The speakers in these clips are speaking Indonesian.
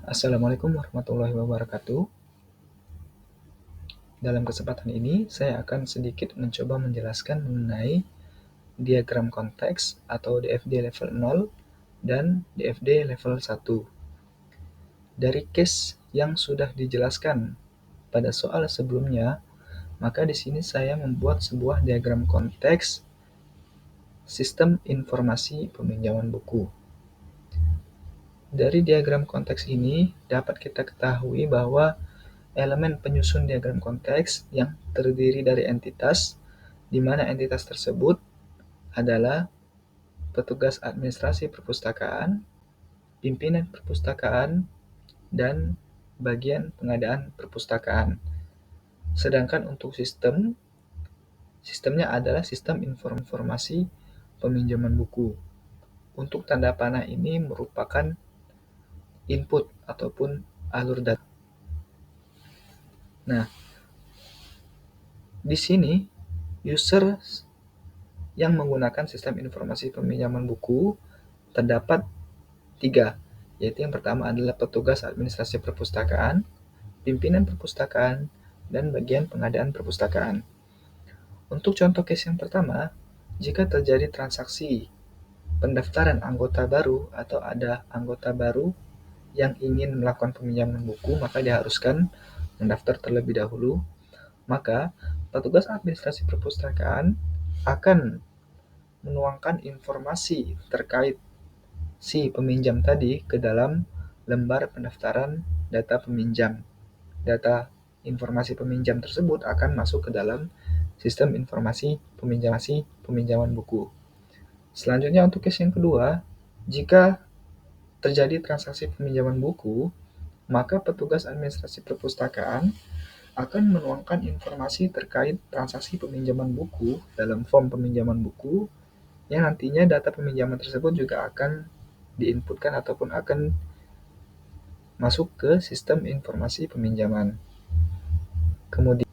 Assalamualaikum warahmatullahi wabarakatuh. Dalam kesempatan ini, saya akan sedikit mencoba menjelaskan mengenai diagram konteks atau DFD level 0 dan DFD level 1. Dari case yang sudah dijelaskan pada soal sebelumnya, maka di sini saya membuat sebuah diagram konteks sistem informasi peminjaman buku. Dari diagram konteks ini dapat kita ketahui bahwa elemen penyusun diagram konteks yang terdiri dari entitas, di mana entitas tersebut adalah petugas administrasi perpustakaan, pimpinan perpustakaan, dan bagian pengadaan perpustakaan. Sedangkan untuk sistemnya adalah sistem informasi peminjaman buku. Untuk tanda panah ini merupakan input ataupun alur data. Nah, di sini user yang menggunakan sistem informasi peminjaman buku terdapat 3, yaitu yang pertama adalah petugas administrasi perpustakaan, pimpinan perpustakaan, dan bagian pengadaan perpustakaan. Untuk contoh case yang pertama, jika terjadi transaksi pendaftaran anggota baru atau ada anggota baru yang ingin melakukan peminjaman buku, maka diharuskan mendaftar terlebih dahulu. Maka petugas administrasi perpustakaan akan menuangkan informasi terkait si peminjam tadi ke dalam lembar pendaftaran data peminjam. Data informasi peminjam tersebut akan masuk ke dalam sistem informasi peminjaman buku. Selanjutnya untuk case yang kedua, jika terjadi transaksi peminjaman buku, maka petugas administrasi perpustakaan akan menuangkan informasi terkait transaksi peminjaman buku dalam form peminjaman buku, yang nantinya data peminjaman tersebut juga akan diinputkan ataupun akan masuk ke sistem informasi peminjaman. Kemudian,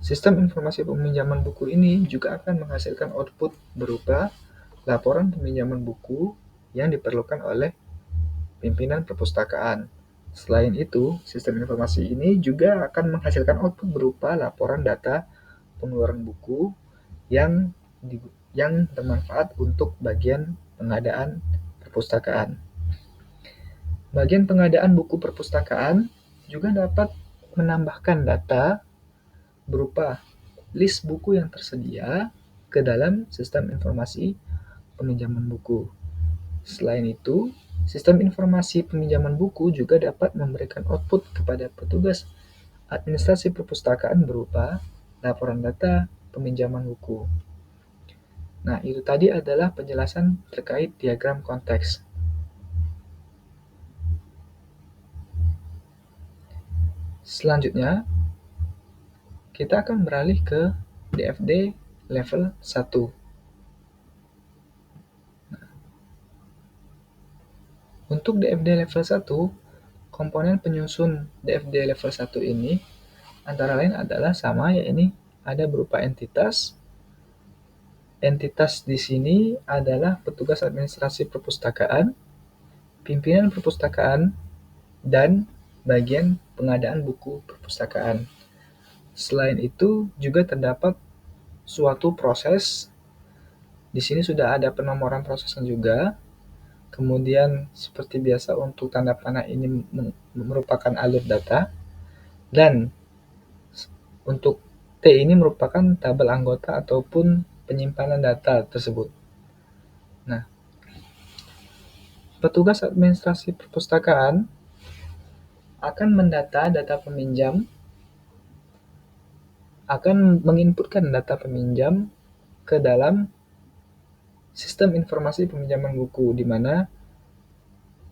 sistem informasi peminjaman buku ini juga akan menghasilkan output berupa laporan peminjaman buku yang diperlukan oleh pimpinan perpustakaan. Selain itu, sistem informasi ini juga akan menghasilkan output berupa laporan data pengeluaran buku yang bermanfaat untuk bagian pengadaan perpustakaan. Bagian pengadaan buku perpustakaan juga dapat menambahkan data berupa list buku yang tersedia ke dalam sistem informasi peminjaman buku. Selain itu, sistem informasi peminjaman buku juga dapat memberikan output kepada petugas administrasi perpustakaan berupa laporan data peminjaman buku. Nah, itu tadi adalah penjelasan terkait diagram konteks. Selanjutnya, kita akan beralih ke DFD level 1. Untuk DFD level 1, komponen penyusun DFD level 1 ini antara lain adalah sama, yaitu ada berupa entitas. Entitas di sini adalah petugas administrasi perpustakaan, pimpinan perpustakaan, dan bagian pengadaan buku perpustakaan. Selain itu juga terdapat suatu proses. Di sini sudah ada penomoran prosesnya juga. Kemudian seperti biasa untuk tanda panah ini merupakan alur data, dan untuk T ini merupakan tabel anggota ataupun penyimpanan data tersebut. Nah, petugas administrasi perpustakaan akan mendata data peminjam, akan menginputkan data peminjam ke dalam sistem informasi peminjaman buku, di mana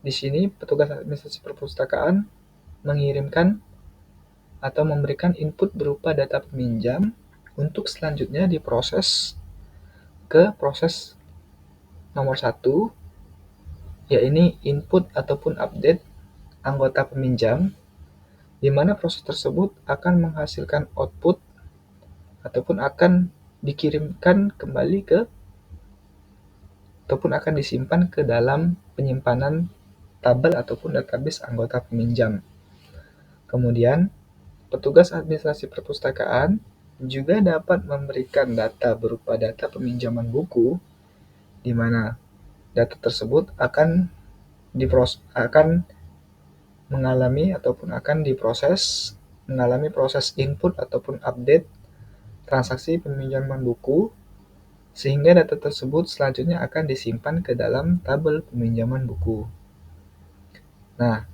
di sini petugas administrasi perpustakaan mengirimkan atau memberikan input berupa data peminjam untuk selanjutnya diproses ke proses nomor 1, yaitu input ataupun update anggota peminjam, di mana proses tersebut akan menghasilkan output ataupun akan dikirimkan kembali ke ataupun akan disimpan ke dalam penyimpanan tabel ataupun database anggota peminjam. Kemudian, petugas administrasi perpustakaan juga dapat memberikan data berupa data peminjaman buku, di mana data tersebut akan mengalami proses input ataupun update transaksi peminjaman buku, sehingga data tersebut selanjutnya akan disimpan ke dalam tabel peminjaman buku. Nah,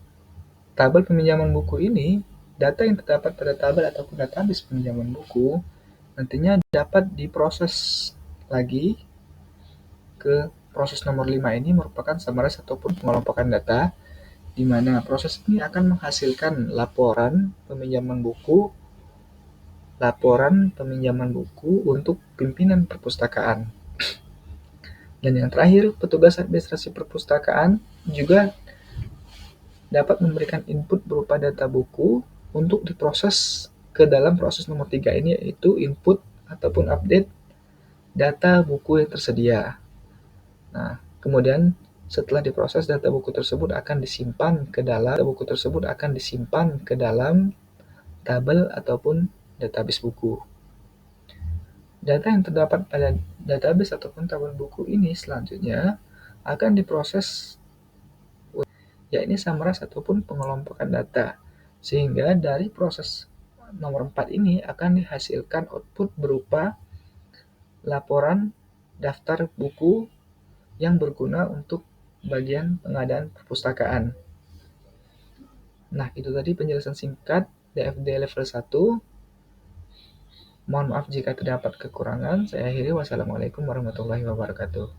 tabel peminjaman buku ini, data yang terdapat pada tabel ataupun database peminjaman buku, nantinya dapat diproses lagi ke proses nomor 5 ini merupakan summarize ataupun pengelompokan data, di mana proses ini akan menghasilkan laporan peminjaman buku untuk pimpinan perpustakaan. Dan yang terakhir, petugas administrasi perpustakaan juga dapat memberikan input berupa data buku untuk diproses ke dalam proses nomor 3 ini, yaitu input ataupun update data buku yang tersedia. Nah, kemudian setelah diproses, data buku tersebut akan disimpan ke dalam tabel ataupun database buku. Data yang terdapat pada database ataupun tabel buku ini selanjutnya akan diproses, yakni summarize ataupun pengelompokan data, sehingga dari proses nomor 4 ini akan dihasilkan output berupa laporan daftar buku yang berguna untuk bagian pengadaan perpustakaan. Nah, itu tadi penjelasan singkat DFD level 1. Mohon maaf jika terdapat kekurangan. Saya akhiri. Wassalamualaikum warahmatullahi wabarakatuh.